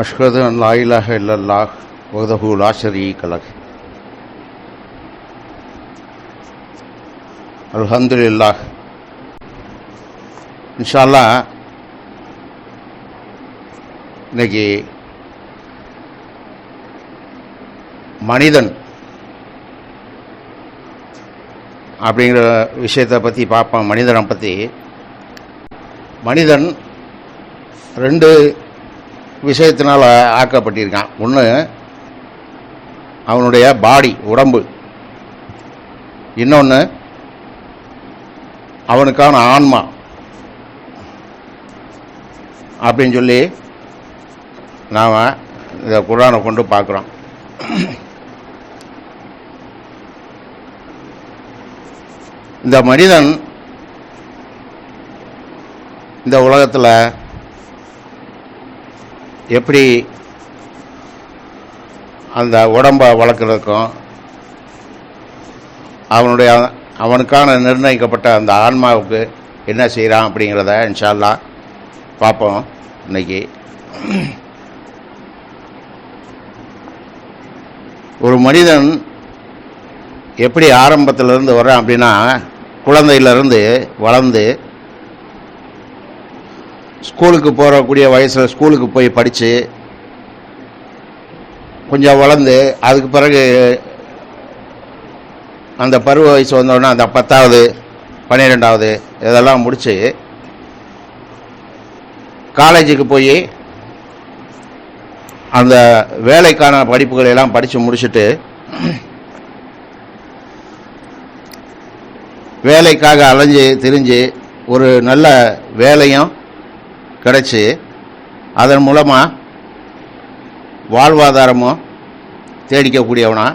அஷ்ஹது அன் லா இலாஹ இல்லல்லாஹ் வஹ்தஹு லா ஷரீக லஹ் அல்ஹம்துலில்லாஹ். இன்ஷா அல்லாஹ் இன்னைக்கு மனிதன் அப்படிங்கிற விஷயத்தை பற்றி பார்ப்போம். மனிதனை பற்றி. மனிதன் ரெண்டு விஷயத்தினால் ஆக்கப்பட்டிருக்கான். ஒன்று அவனுடைய பாடி, உடம்பு. இன்னொன்று அவனுக்கான ஆன்மா அப்படின்னு சொல்லி நாம் இந்த குர்ஆனை கொண்டு பார்க்குறோம். இந்த மனிதன் இந்த உலகத்தில் எப்படி அந்த உடம்பை வளர்க்குறதுக்கும் அவனுக்கான நிர்ணயிக்கப்பட்ட அந்த ஆன்மாவுக்கு என்ன செய்கிறான் அப்படிங்கிறத இன்ஷா அல்லாஹ் பார்ப்போம் இன்னைக்கு. ஒரு மனிதன் எப்படி ஆரம்பத்திலிருந்து வர்றான் அப்படின்னா, குழந்தையிலிருந்து வளர்ந்து ஸ்கூலுக்கு போகக்கூடிய வயசில் ஸ்கூலுக்கு போய் படித்து கொஞ்சம் வளர்ந்து அதுக்கு பிறகு அந்த பருவ வயசு வந்தோடனே அந்த 10வது 12வது இதெல்லாம் முடித்து காலேஜுக்கு போய் அந்த வேலைக்கான படிப்புகளை எல்லாம் படித்து முடிச்சுட்டு வேலைக்காக அலைஞ்சு திரிஞ்சு ஒரு நல்ல வேலையும் கிடைச்சி அதன் மூலமாக வாழ்வாதாரமும் தேடிக்கக்கூடியவனா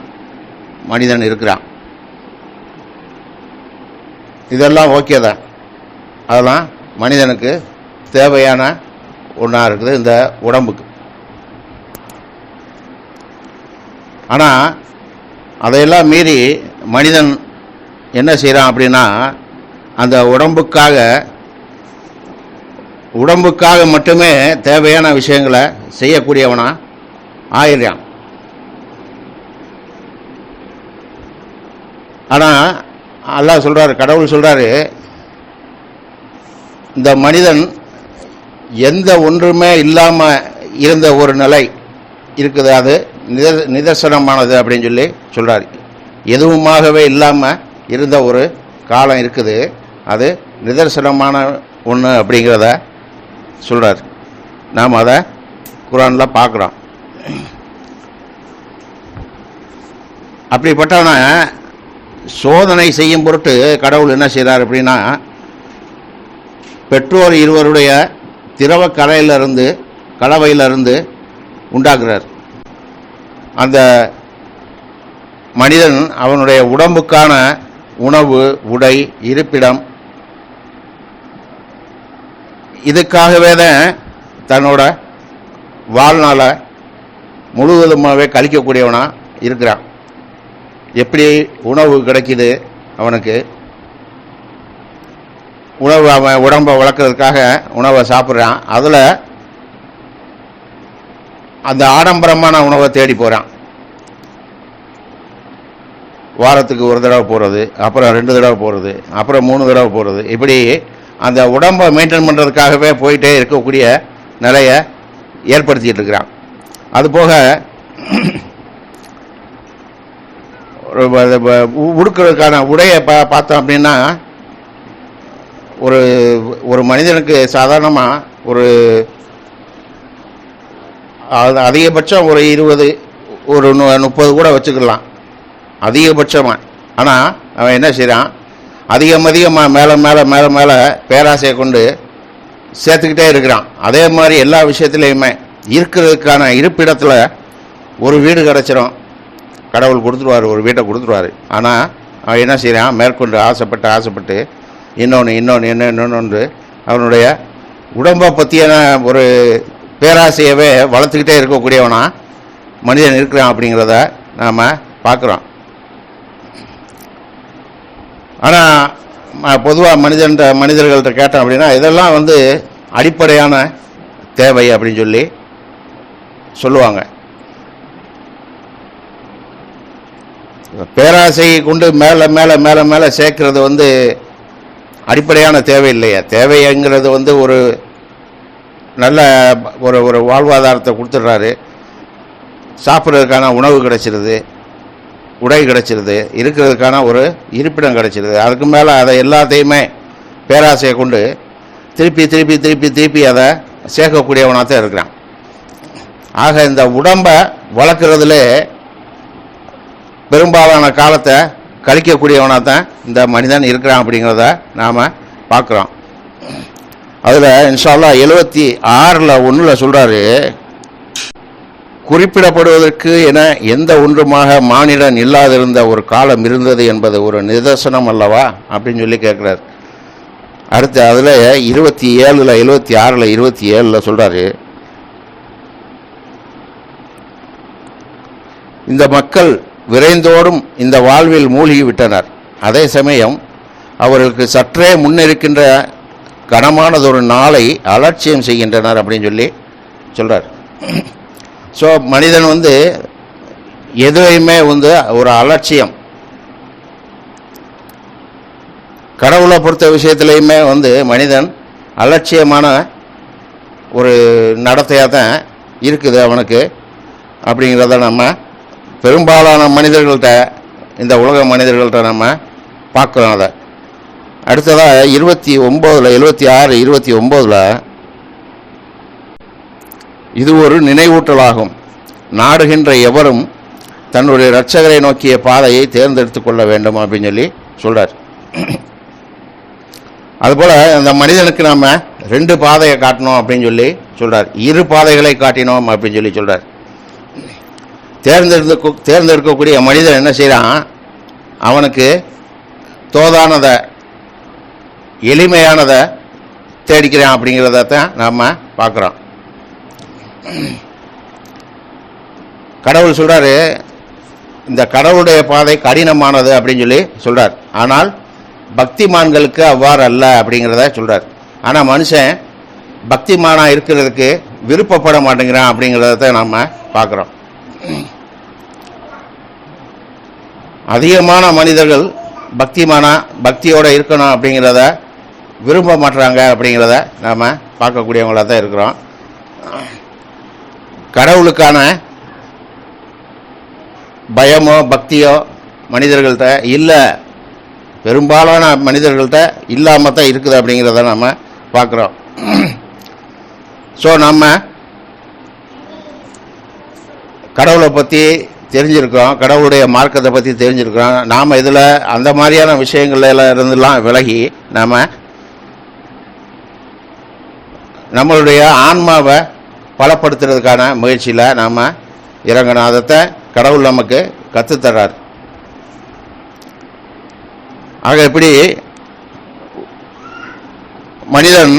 மனிதன் இருக்கிறான். இதெல்லாம் ஓகே தான். அதெல்லாம் மனிதனுக்கு தேவையான ஒன்றா இருக்குது இந்த உடம்புக்கு. ஆனால் அதையெல்லாம் மீறி மனிதன் என்ன செய்கிறான் அப்படின்னா, அந்த உடம்புக்காக மட்டுமே தேவையான விஷயங்களை செய்யக்கூடியவனா ஆயிடுறான். ஆனால் அல்லாஹ் சொல்கிறாரு, கடவுள் சொல்கிறாரு, இந்த மனிதன் எந்த ஒன்றுமே இல்லாமல் இருந்த ஒரு நிலை இருக்குது, அது நிதர்சனமானது அப்படின்னு சொல்லி சொல்கிறார். எதுவுமாகவே இல்லாமல் இருந்த ஒரு காலம் இருக்குது, அது நிதர்சனமான ஒன்று அப்படிங்கிறத சொல்கிறார். நாம் அதை குர்ஆனில் பார்க்குறோம். அப்படிப்பட்டவன சோதனை செய்யும் பொருட்டு கடவுள் என்ன செய்கிறார் அப்படின்னா, பெற்றோர் இருவருடைய திரவ கலவையிலிருந்து உண்டாக்குறார். அந்த மனிதன் அவனுடைய உடம்புக்கான உணவு, உடை, இருப்பிடம், இதுக்காகவே தான் தன்னோட வாழ்நாளை முழுவதுமாகவே கழிக்கக்கூடியவனா இருக்கிறான். எப்படி உணவு கிடைக்கிது அவனுக்கு, உணவு அவன் உடம்பை வளர்க்குறதுக்காக உணவை சாப்பிட்றான். அதில் அந்த ஆடம்பரமான உணவை தேடி போகிறான். வாரத்துக்கு ஒரு தடவை போகிறது, அப்புறம் 2 தடவை போகிறது, அப்புறம் 3 தடவை போகிறது. இப்படி அந்த உடம்பை மெயின்டைன் பண்ணுறதுக்காகவே போயிட்டே இருக்கக்கூடிய நிலையை ஏற்படுத்திகிட்டு இருக்கிறான். அதுபோக உடுக்கிறதுக்கான உடையை பார்த்தோம் அப்படின்னா, ஒரு மனிதனுக்கு சாதாரணமாக ஒரு அதிகபட்சம் ஒரு 20 ஒரு 30 கூட வச்சுக்கலாம் அதிகபட்சமாக. ஆனால் அவன் என்ன செய்கிறான், அதிகமாக மேலே பேராசையை கொண்டு சேர்த்துக்கிட்டே இருக்கிறான். அதே மாதிரி எல்லா விஷயத்துலேயுமே இருக்கிறதுக்கான இருப்பிடத்தில் ஒரு வீடு கிடச்சிரும், கடவுள் கொடுத்துருவார், ஒரு வீட்டை கொடுத்துருவார். ஆனால் அவன் என்ன செய்கிறான், மேற்கொண்டு ஆசைப்பட்டு இன்னொன்று அவனுடைய உடம்பை பற்றியான ஒரு பேராசையவே வளர்த்துக்கிட்டே இருக்கக்கூடியவனா மனிதன் இருக்கிறான் அப்படிங்கிறத நாம் பார்க்குறோம். ஆனால் பொதுவாக மனிதர்கள்ட்ட கேட்டோம் அப்படின்னா, இதெல்லாம் அடிப்படையான தேவை அப்படின்னு சொல்லி சொல்லுவாங்க. பேராசையை கொண்டு மேலே மேலே மேலே மேலே சேர்க்கறது வந்து அடிப்படையான தேவை இல்லையா? தேவைங்கிறது வந்து ஒரு நல்ல ஒரு ஒரு வாழ்வாதாரத்தை கொடுத்துட்றாரு, சாப்பிட்றதுக்கான உணவு கிடைச்சிருது, உடை கிடைச்சிருது, இருக்கிறதுக்கான ஒரு இருப்பிடம் கிடைச்சிருது. அதுக்கு மேலே அதை எல்லாத்தையுமே பேராசையை கொண்டு திருப்பி திருப்பி திருப்பி திருப்பி அதை சேர்க்கக்கூடியவனாக தான் இருக்கிறான். ஆக இந்த உடம்பை வளர்க்குறதுல பெரும்பாலான காலத்தை கழிக்கக்கூடியவனாக தான் இந்த மனிதன் இருக்கிறான் அப்படிங்கிறத நாம் பார்க்குறோம். அதில் இன்ஷா அல்லாஹ் 76:1 சொல்கிறாரு, குறிப்பிடப்படுவதற்கு என எந்த ஒன்றுமாக மானிடன் இல்லாதிருந்த ஒரு காலம் இருந்தது என்பது ஒரு நிதர்சனம் அல்லவா அப்படின்னு சொல்லி கேட்குறாரு. அடுத்து அதில் 76:27 சொல்கிறாரு, இந்த மக்கள் விரைந்தோடும் இந்த வாழ்வில் மூழ்கி விட்டனர். அதே சமயம் அவர்களுக்கு சற்றே முன்னிருக்கின்ற கனமானதொரு நாளை அலட்சியம் செய்கின்றனர் அப்படின்னு சொல்லி சொல்கிறார். ஸோ மனிதன் வந்து எதுலையுமே வந்து ஒரு அலட்சியம், கடவுளை பொறுத்த விஷயத்துலையுமே வந்து மனிதன் அலட்சியமான ஒரு நடத்தையாக தான் இருக்குது அவனுக்கு அப்படிங்கிறத நம்ம பெரும்பாலான மனிதர்கள்ட்ட, இந்த உலக மனிதர்கள்ட்ட நம்ம பார்க்குறோம். அதை அடுத்ததாக 76:29 இது ஒரு நினைவூட்டலாகும். நாடுகின்ற எவரும் தன்னுடைய இரட்சகரை நோக்கிய பாதையை தேர்ந்தெடுத்து கொள்ள வேண்டும் அப்படின்னு சொல்லி சொல்கிறார். அதுபோல் அந்த மனிதனுக்கு நாம் 2 பாதையை காட்டணும் அப்படின்னு சொல்லி சொல்கிறார். 2 பாதைகளை காட்டினோம் அப்படின்னு சொல்லி சொல்கிறார். தேர்ந்தெடுக்கக்கூடிய மனிதன் என்ன செய்கிறான், அவனுக்கு தோதானதை எளிமையானதை தேடிக்கிறான் அப்படிங்கிறதான் நாம் பார்க்குறோம். கடவுள் சொல்கிறாரு, இந்த கடவுளுடைய பாதை கடினமானது அப்படின்னு சொல்லி சொல்கிறார். ஆனால் பக்திமான்களுக்கு அவ்வாறு அல்ல அப்படிங்கிறத சொல்கிறார். ஆனால் மனுஷன் பக்திமானாக இருக்கிறதுக்கு விருப்பப்பட மாட்டேங்கிறான் அப்படிங்கிறத நாம் பார்க்குறோம். அதிகமான மனிதர்கள் பக்தியோடு இருக்கணும் அப்படிங்கிறத விரும்ப மாட்டுறாங்க அப்படிங்கிறத நாம் பார்க்கக்கூடியவங்களாக தான் இருக்கிறோம். கடவுளுக்கான பயமோ பக்தியோ மனிதர்கள்ட்ட இல்லை, பெரும்பாலான மனிதர்கள்ட்ட இல்லாமல் தான் இருக்குது அப்படிங்கிறத நம்ம பார்க்குறோம். ஸோ நம்ம கடவுளை பற்றி தெரிஞ்சிருக்கோம், கடவுளுடைய மார்க்கத்தை பற்றி தெரிஞ்சிருக்கிறோம். நாம் இதில் அந்த மாதிரியான விஷயங்கள்ல இருந்தெல்லாம் விலகி நம்மளுடைய ஆன்மாவை பலப்படுத்துறதுக்கான முயற்சியில் நாம் இறங்கணும். அதை கடவுள் நமக்கு கற்றுத்தர்றார். ஆக இப்படி மனிதனை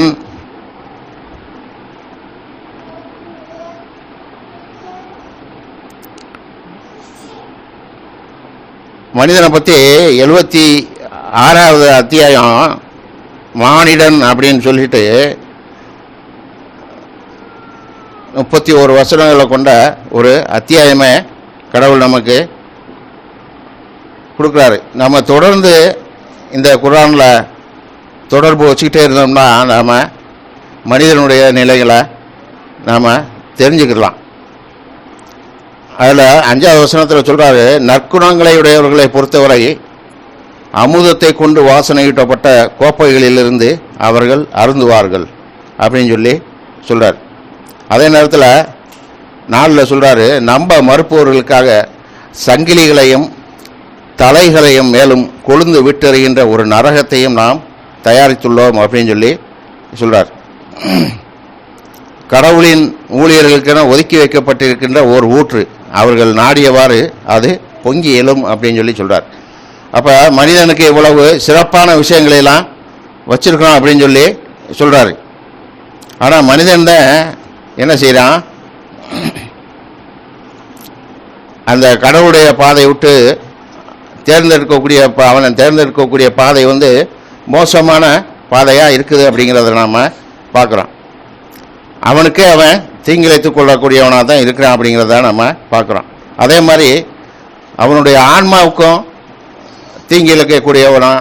பற்றி 76வது அத்தியாயம் மானிடன் அப்படின்னு சொல்லிட்டு 31 வசனங்களை கொண்ட ஒரு அத்தியாயமே கடவுள் நமக்கு கொடுக்குறாரு. நம்ம தொடர்ந்து இந்த குர்ஆனில் தொடர்பு வச்சுக்கிட்டே இருந்தோம்னா நாம் மனிதனுடைய நிலைகளை நாம் தெரிஞ்சுக்கலாம். அதில் 5வது வசனத்தில் சொல்கிறாரு, நற்குணங்களை உடையவர்களை பொறுத்தவரை அமுதத்தை கொண்டு வாசனையூட்டப்பட்ட கோப்பைகளிலிருந்து அவர்கள் அருந்துவார்கள் அப்படின்னு சொல்லி சொல்கிறார். அதே நேரத்தில் 4ல் சொல்கிறாரு, நம்ப மறுப்பவர்களுக்காக சங்கிலிகளையும் தலைகளையும் மேலும் கொழுந்து விட்டெறிகின்ற ஒரு நரகத்தையும் நாம் தயாரித்துள்ளோம் அப்படின்னு சொல்லி சொல்கிறார். கடவுளின் ஊழியர்களுக்கென ஒதுக்கி வைக்கப்பட்டிருக்கின்ற ஓர் ஊற்று, அவர்கள் நாடியவாறு அது பொங்கி எழும் அப்படின்னு சொல்லி சொல்கிறார். அப்போ மனிதனுக்கு இவ்வளவு சிறப்பான விஷயங்களெல்லாம் வச்சிருக்கணும் அப்படின்னு சொல்லி சொல்கிறாரு. ஆனால் மனிதன் தான் என்ன செய்கிறான், அந்த கடவுளுடைய பாதை விட்டு அவனை தேர்ந்தெடுக்கக்கூடிய பாதை வந்து மோசமான பாதையாக இருக்குது அப்படிங்கிறத நாம் பார்க்குறோம். அவனுக்கே அவன் தீங்கிழைத்துக் கொள்ளக்கூடியவனாக தான் இருக்கிறான் அப்படிங்கிறத நம்ம பார்க்குறோம். அதே மாதிரி அவனுடைய ஆன்மாவுக்கும் தீங்கி இழைக்கக்கூடியவனா,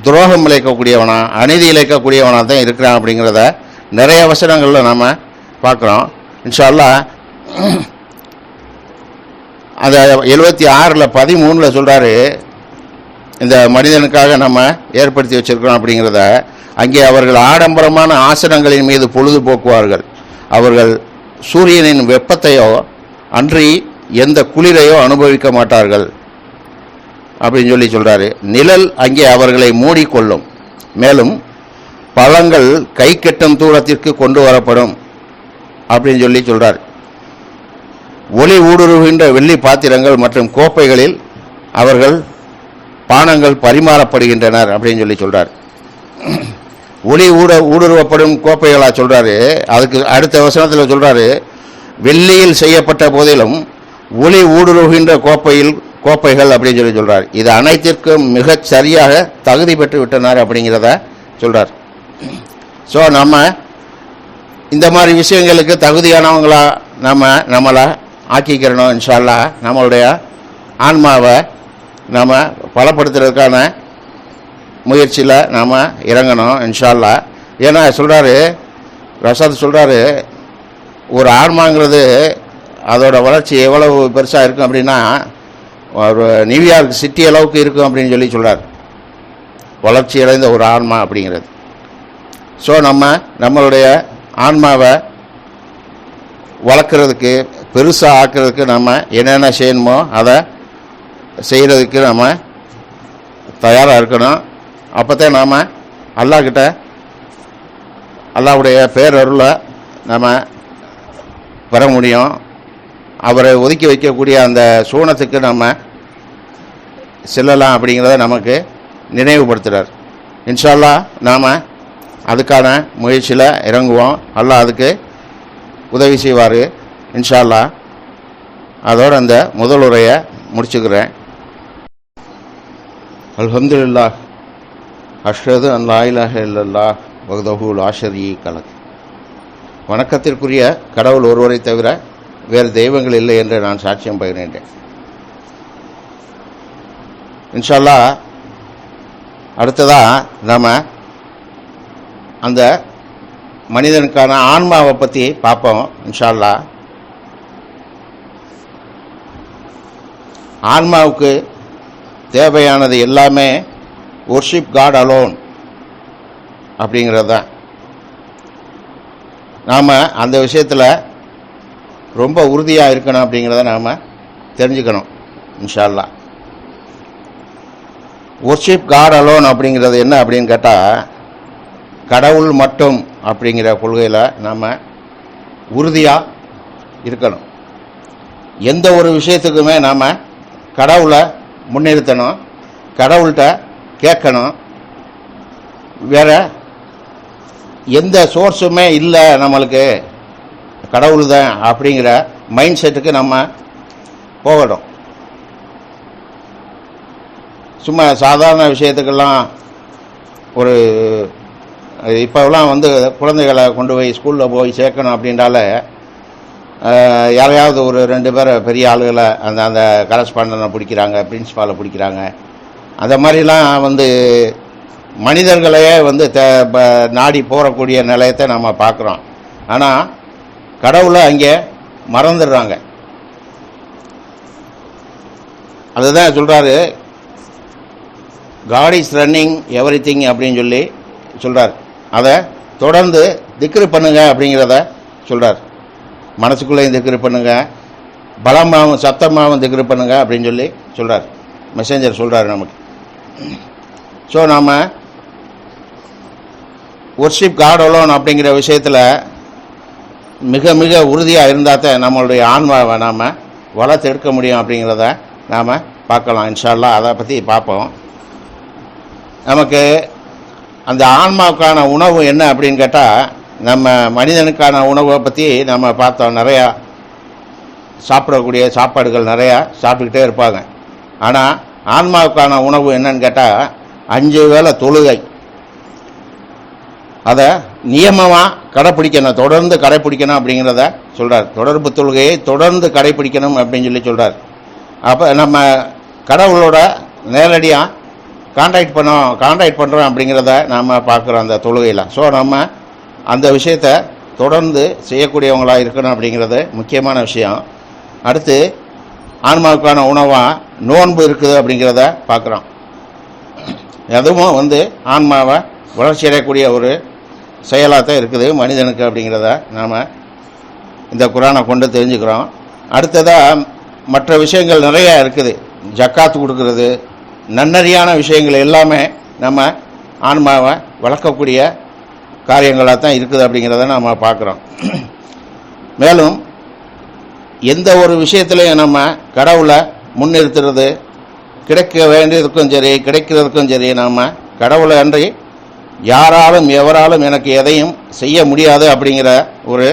துரோகம் இழைக்கக்கூடியவனா, அநீதி இழைக்கக்கூடியவனாக தான் இருக்கிறான் அப்படிங்கிறத நிறைய வசனங்களில் நம்ம பார்க்குறோம். இன்ஷா அல்லாஹ் அந்த 76:13 சொல்கிறாரு, இந்த மனிதனுக்காக நம்ம ஏற்படுத்தி வச்சிருக்கிறோம் அப்படிங்கிறத. அங்கே அவர்கள் ஆடம்பரமான ஆசனங்களின் மீது பொழுது போக்குவார்கள். அவர்கள் சூரியனின் வெப்பத்தையோ அன்றி எந்த குளிரையோ அனுபவிக்க மாட்டார்கள் அப்படின்னு சொல்கிறாரு. நிழல் அங்கே அவர்களை மூடிக்கொள்ளும். மேலும் பழங்கள் கை கெட்டும் தூரத்திற்கு கொண்டு வரப்படும் அப்படின்னு சொல்கிறார். ஒளி ஊடுருவுகின்ற வெள்ளி பாத்திரங்கள் மற்றும் கோப்பைகளில் அவர்கள் பானங்கள் பரிமாறப்படுகின்றனர் அப்படின்னு சொல்கிறார். ஒளி ஊடுருவப்படும் கோப்பைகளா சொல்கிறாரு. அதுக்கு அடுத்த வசனத்தில் சொல்கிறாரு, வெள்ளியில் செய்யப்பட்ட போதிலும் ஒளி ஊடுருவுகின்ற கோப்பைகள் அப்படின்னு சொல்கிறார். இது அனைத்திற்கும் மிகச் சரியாக தகுதி பெற்று விட்டனர் அப்படிங்கிறத சொல்கிறார். ஸோ நம்ம இந்த மாதிரி விஷயங்களுக்கு தகுதியானவங்களா நம்மளை ஆக்கிக்கிறணும். இன்ஷா அல்லாஹ் நம்மளுடைய ஆன்மாவை நம்ம பலப்படுத்துறதுக்கான முயற்சியில் நாம் இறங்கணும் இன்ஷா அல்லாஹ். ஏன்னா சொல்கிறாரு, ரஷாத் சொல்கிறாரு, ஒரு ஆன்மாங்கிறது அதோட வளர்ச்சி எவ்வளவு பெருசாக இருக்கும் அப்படின்னா ஒரு நியூயார்க் சிட்டி அளவுக்கு இருக்கும் அப்படின்னு சொல்கிறார், வளர்ச்சி அடைந்த ஒரு ஆன்மா அப்படிங்கிறது. ஸோ நம்மளுடைய ஆன்மாவை வளர்க்குறதுக்கு, பெருசாக ஆக்கிறதுக்கு நம்ம என்னென்ன செய்யணுமோ அதை செய்கிறதுக்கு நம்ம தயாராக இருக்கணும். அப்போ தான் நாம் அல்லாஹ்கிட்ட அல்லாஹ்வுடைய பேரருளை நம்ம பெற முடியும். அவரை ஒதுக்கி வைக்கக்கூடிய அந்த சூனத்துக்கு நம்ம செல்லலாம் அப்படிங்கிறத நமக்கு நினைவுபடுத்துகிறார். இன்ஷா அல்லாஹ் நாம் அதுக்கான முயற்சியில் இறங்குவோம். அல்லாஹ் அதுக்கு உதவி செய்வார் இன்ஷா அல்லாஹ். அதோடு அந்த முதல் உரையை முடிச்சுக்கிறேன். அல்ஹம்துலில்லாஹ் அஷ்ஹது அன் லா இலாஹ இல்லல்லாஹ் வஹ்தஹு லா ஷரீக லஹ். வணக்கத்திற்குரிய கடவுள் ஒருவரை தவிர வேறு தெய்வங்கள் இல்லை என்று நான் சாட்சியம் பகிர்கின்றேன். இன்ஷா அல்லாஹ் அடுத்ததாக நம்ம அந்த மனிதனுக்கான ஆன்மாவை பற்றி பார்ப்போம் இன்ஷா அல்லாஹ். ஆன்மாவுக்கு தேவையானது எல்லாமே வொர்ஷிப் காட் அலோன் அப்படிங்கிறது தான். நாம் அந்த விஷயத்தில் ரொம்ப உறுதியாக இருக்கணும் அப்படிங்கிறத நாம் தெரிஞ்சுக்கணும் இன்ஷா அல்லாஹ். வொர்ஷிப் காட் அலோன் அப்படிங்கிறது என்ன அப்படின்னு கேட்டால், கடவுள் மட்டும் அப்படிங்கிற கொள்கையில் நாம் உறுதியாக இருக்கணும். எந்த ஒரு விஷயத்துக்குமே நாம் கடவுளை முன்னிறுத்தணும், கடவுள்கிட்ட கேட்கணும். வேறு எந்த சோர்ஸுமே இல்லை நம்மளுக்கு, கடவுள் தான் அப்படிங்கிற மைண்ட் செட்டுக்கு நம்ம போகணும். சும்மா சாதாரண விஷயத்துக்கெல்லாம் ஒரு இப்போலாம் குழந்தைகளை கொண்டு போய் ஸ்கூலில் போய் சேர்க்கணும் அப்படின்றால யாரையாவது ஒரு 2 பேரை பெரிய ஆளுகளை அந்த கரஸ்பாண்டனை பிடிக்கிறாங்க, பிரின்ஸிபாலை பிடிக்கிறாங்க. அந்த மாதிரிலாம் மனிதர்களையே நாடி போகக்கூடிய நிலையத்தை நம்ம பார்க்குறோம். ஆனால் கடவுளை அங்கே மறந்துடுறாங்க. அதுதான் சொல்கிறாரு, God is running everything அப்படின்னு சொல்கிறார். அதை தொடர்ந்து திக்ரு பண்ணுங்க அப்படிங்கிறத சொல்கிறார். மனசுக்குள்ளேயும் திக்ரு பண்ணுங்க, பலமாகவும் சத்தமாகவும் திக்ரு பண்ணுங்க அப்படின்னு சொல்கிறார். மெசேஞ்சர் சொல்கிறார் நமக்கு. ஸோ நாம் வொர்ஷிப் காட் அலோன் அப்படிங்கிற விஷயத்தில் மிக மிக உறுதியாக இருந்தால் தான் நம்மளுடைய ஆன்மாவை நாம் வளர்த்து எடுக்க முடியும் அப்படிங்கிறத நாம் பார்க்கலாம் இன்ஷா அல்லாஹ். அதை பற்றி பார்ப்போம். நமக்கு அந்த ஆன்மாவுக்கான உணவு என்ன அப்படின்னு கேட்டால், நம்ம மனிதனுக்கான உணவை பற்றி நம்ம பார்த்தோம். நிறையா சாப்பிடக்கூடிய சாப்பாடுகள் நிறையா சாப்பிட்டுக்கிட்டே இருப்பாங்க. ஆனால் ஆன்மாவுக்கான உணவு என்னன்னு கேட்டால் 5 வேளை தொழுகை, அதை நியமமாக கடைப்பிடிக்கணும், தொடர்ந்து கடைப்பிடிக்கணும் அப்படிங்கிறத சொல்கிறார். தொடர்பு தொழுகையை தொடர்ந்து கடைப்பிடிக்கணும் அப்படின்னு சொல்லி சொல்கிறார். அப்போ நம்ம கடவுளோட நேரடியாக கான்டாக்ட் பண்ணுறோம் அப்படிங்கிறத நாம் பார்க்குறோம் அந்த தொழுகையில். ஸோ நம்ம அந்த விஷயத்தை தொடர்ந்து செய்யக்கூடியவங்களாக இருக்கணும் அப்படிங்கிறது முக்கியமான விஷயம். அடுத்து ஆன்மாவுக்கான உணவாக நோன்பு இருக்குது அப்படிங்கிறத பார்க்குறோம். அதுவும் ஆன்மாவை வளர்ச்சி அடையக்கூடிய ஒரு செயலாக தான் இருக்குது மனிதனுக்கு அப்படிங்கிறத நாம் இந்த குரானை கொண்டு தெரிஞ்சுக்கிறோம். அடுத்ததாக மற்ற விஷயங்கள் நிறைய இருக்குது. ஜக்காத்து கொடுக்கறது, நன்னறியான விஷயங்கள் எல்லாமே நம்ம ஆன்மாவை வளர்க்கக்கூடிய காரியங்களாக தான் இருக்குது அப்படிங்கிறத நாம் பார்க்குறோம். மேலும் எந்த ஒரு விஷயத்துலையும் நம்ம கடவுளை முன்னிறுத்துறது, கிடைக்க வேண்டியதுக்கும் சரி கிடைக்கிறதுக்கும் சரி, நம்ம கடவுளை அன்றி யாராலும் எவராலும் எனக்கு எதையும் செய்ய முடியாது அப்படிங்கிற ஒரு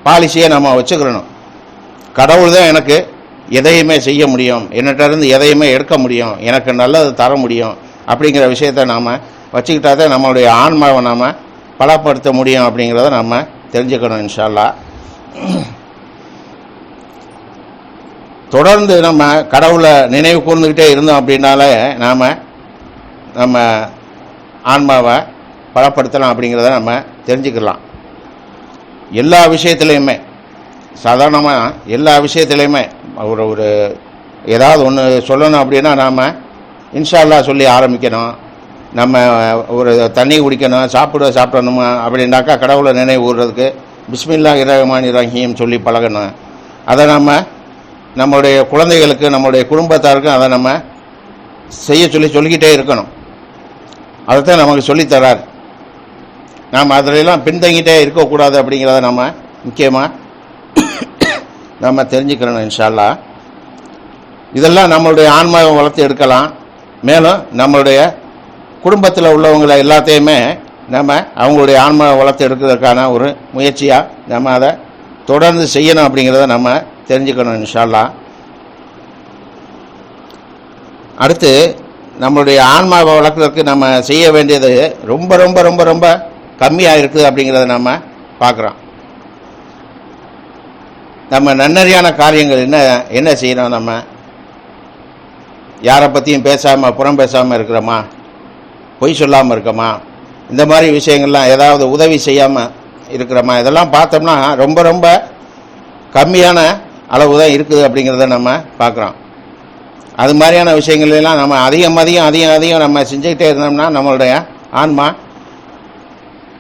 பாலிசியை நம்ம வச்சுக்கிறணும். கடவுள் தான் எனக்கு எதையுமே செய்ய முடியும், என்னட்ட இருந்து எதையுமே எடுக்க முடியும், எனக்கு நல்லது தர முடியும் அப்படிங்கிற விஷயத்தை நாம் வச்சுக்கிட்டா தான் நம்மளுடைய ஆன்மாவை நாம் பலப்படுத்த முடியும் அப்படிங்கிறத நம்ம தெரிஞ்சுக்கணும். இன்ஷா அல்லாஹ் தொடர்ந்து நம்ம கடவுளை நினைவு கூர்ந்துக்கிட்டே இருந்தோம் அப்படின்னாலே நாம் நம்ம ஆன்மாவை பலப்படுத்தலாம் அப்படிங்கிறத நம்ம தெரிஞ்சுக்கலாம். எல்லா விஷயத்துலையுமே, சாதாரணமாக எல்லா விஷயத்துலையுமே ஒரு ஏதாவது ஒன்று சொல்லணும் அப்படின்னா நாம் இன்ஷா அல்லாஹ் சொல்லி ஆரம்பிக்கணும். நம்ம ஒரு தண்ணி குடிக்கணும், சாப்பிடணுமா அப்படின்னாக்கா கடவுளை நினைவு கூறுறதுக்கு பிஸ்மில்லாஹிர் ரஹ்மானிர் ரஹீம் சொல்லி பழகணும். அதை நம்மளுடைய குழந்தைகளுக்கு, நம்மளுடைய குடும்பத்தாருக்கும் அதை நம்ம சொல்லிக்கிட்டே இருக்கணும். அதைத்தான் நமக்கு சொல்லித்தரார். நாம் அதிலெல்லாம் பின்தங்கிட்டே இருக்கக்கூடாது அப்படிங்கிறத நம்ம முக்கியமாக நம்ம தெரிஞ்சுக்கிறோம். இன்ஷா அல்லாஹ் இதெல்லாம் நம்மளுடைய ஆன்மாவை வளர்த்து எடுக்கலாம். மேலும் நம்மளுடைய குடும்பத்தில் உள்ளவங்களை எல்லாத்தையுமே நம்ம அவங்களுடைய ஆன்மாவை வளர்த்து எடுக்கிறதுக்கான ஒரு முயற்சியாக நம்ம அதை தொடர்ந்து செய்யணும் அப்படிங்கிறத நம்ம தெரிஞ்சுக்கணும். இன்ஷா அல்லாஹ் அடுத்து நம்மளுடைய ஆன்மாவை வளர்க்குறதுக்கு நம்ம செய்ய வேண்டியது ரொம்ப ரொம்ப ரொம்ப ரொம்ப கம்மியாக இருக்குது அப்படிங்கிறத நம்ம பார்க்குறோம். நம்ம நன்னறியான காரியங்கள் என்ன செய்யணும்? நம்ம யாரை பற்றியும் பேசாமல் புறம் பேசாமல் இருக்கிறோமா, பொய் சொல்லாமல் இருக்கோமா, இந்த மாதிரி விஷயங்கள்லாம் ஏதாவது உதவி செய்யாமல் இருக்கிறோமா, இதெல்லாம் பார்த்தோம்னா ரொம்ப ரொம்ப கம்மியான அளவு தான் இருக்குது அப்படிங்கிறத நம்ம பார்க்குறோம். அது மாதிரியான விஷயங்களெல்லாம் நம்ம அதிகம் நம்ம செஞ்சுக்கிட்டே இருந்தோம்னா நம்மளுடைய ஆன்மா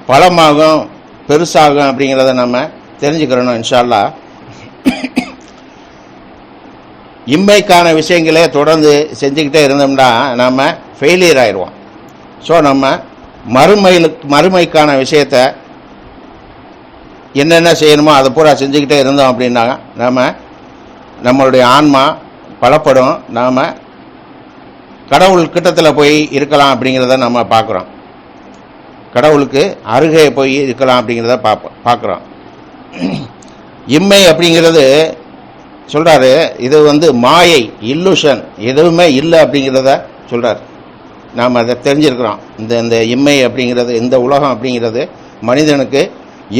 பலமாகும், பெருசாகும் அப்படிங்கிறத நம்ம தெரிஞ்சுக்கிறணும். இன்ஷா அல்லாஹ் இம்மைக்கான விஷயங்களே தொடர்ந்து செஞ்சுக்கிட்டே இருந்தோம்னா நம்ம ஃபெயிலியர் ஆயிடுவோம். ஸோ நம்ம மறுமைக்கான விஷயத்தை என்னென்ன செய்யணுமோ அதை பூரா செஞ்சுக்கிட்டே இருந்தோம் அப்படின்னா நம்மளுடைய ஆன்மா பலப்படும், நாம் கடவுள் கிட்டத்தில் போய் இருக்கலாம் அப்படிங்கிறத நம்ம பார்க்குறோம். கடவுளுக்கு அருகே போய் இருக்கலாம் அப்படிங்கிறத பார்க்குறோம். இம்மை அப்படிங்கிறது சொல்கிறாரு, இது மாயை, இல்லூஷன், எதுவுமே இல்லை அப்படிங்கிறத சொல்கிறார். நாம் அதை தெரிஞ்சிருக்கிறோம். இந்த இம்மை அப்படிங்கிறது, இந்த உலகம் அப்படிங்கிறது மனிதனுக்கு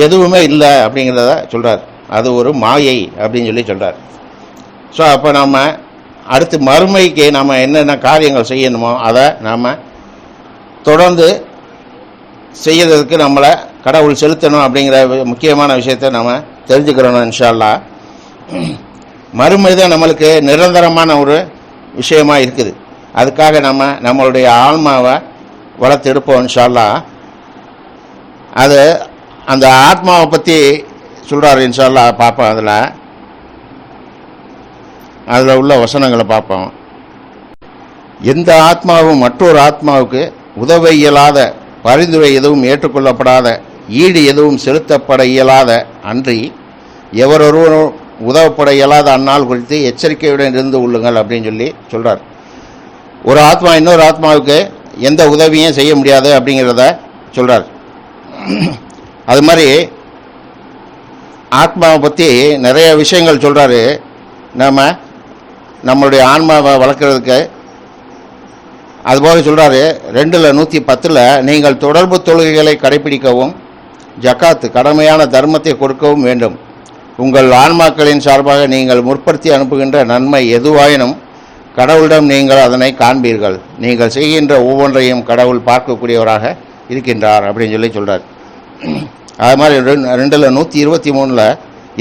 எதுவுமே இல்லை அப்படிங்கிறத சொல்கிறார். அது ஒரு மாயை அப்படின்னு சொல்லி சொல்கிறார். ஸோ அப்போ நம்ம அடுத்து மறுமைக்கு நம்ம என்னென்ன காரியங்கள் செய்யணுமோ அதை நாம் தொடர்ந்து செய்யறதுக்கு நம்மளை கடவுள் செலுத்தணும் அப்படிங்கிற முக்கியமான விஷயத்தை நம்ம தெரிஞ்சுக்கிறோம். இன்ஷா அல்லாஹ் மறுமை தான் நம்மளுக்கு நிரந்தரமான ஒரு விஷயமா இருக்குது. அதுக்காக நம்மளுடைய ஆன்மாவை வளர்த்து எடுப்போம். இன்ஷா அல்லாஹ் அது அந்த ஆத்மாவை பற்றி சொல்கிறார். இன்ஷா அல்லாஹ் பார்ப்போம். அதில் உள்ள வசனங்களை பார்ப்போம். எந்த ஆத்மாவும் மற்றொரு ஆத்மாவுக்கு உதவ இயலாத, பரிந்துரை எதுவும் ஏற்றுக்கொள்ளப்படாத, ஈடு எதுவும் செலுத்தப்பட இயலாத அன்றி எவரொருவரும் உதவப்பட இயலாத அந்நாள் குறித்து எச்சரிக்கையுடன் இருந்து கொள்ளுங்கள் அப்படின்னு சொல்லி சொல்கிறார். ஒரு ஆத்மா இன்னொரு ஆத்மாவுக்கு எந்த உதவியும் செய்ய முடியாது அப்படிங்கிறத சொல்கிறார். அது மாதிரி ஆத்மாவை பற்றி நிறைய விஷயங்கள் சொல்கிறாரு. நம்மளுடைய ஆன்மாவை வளர்க்குறதுக்கு அதுபோக சொல்கிறாரு 2:110 நீங்கள் தொடர்பு தொழுகைகளை கடைபிடிக்கவும் ஜக்காத்து கடமையான தர்மத்தை கொடுக்கவும் வேண்டும். உங்கள் ஆன்மாக்களின் சார்பாக நீங்கள் முற்படுத்தி அனுப்புகின்ற நன்மை எதுவாயினும் கடவுளிடம் நீங்கள் அதனை காண்பீர்கள். நீங்கள் செய்கின்ற ஒவ்வொன்றையும் கடவுள் பார்க்கக்கூடியவராக இருக்கின்றார் அப்படின்னு சொல்லி சொல்கிறார். அது மாதிரி 2:123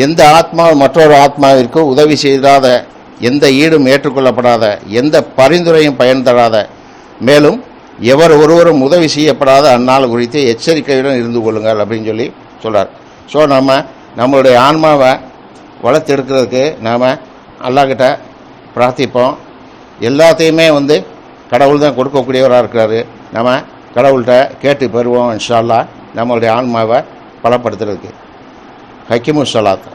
எந்த ஆத்மா மற்றொரு ஆத்மாவிற்கு உதவி செய்யாத, எந்த ஈடும் ஏற்றுக்கொள்ளப்படாத, எந்த பரிந்துரையும் பயன் தராத, மேலும் எவர் ஒருவரும் உதவி செய்யப்படாத அந்நாள் குறித்து எச்சரிக்கையுடன் இருந்து கொள்ளுங்கள் அப்படின்னு சொல்லி சொல்கிறார். ஸோ நம்மளுடைய ஆன்மாவை வளர்த்தெடுக்கிறதுக்கு நாம் அல்லாஹ்கிட்ட பிரார்த்திப்போம். எல்லாத்தையுமே கடவுள் தான் கொடுக்கக்கூடியவராக இருக்கிறாரு. நம்ம கடவுள்கிட்ட கேட்டு பெறுவோம் இன்ஷா அல்லாஹ் நம்மளுடைய ஆன்மாவை பலப்படுத்துறதுக்கு. ஹக்கிமுஸ் ஸலாத்.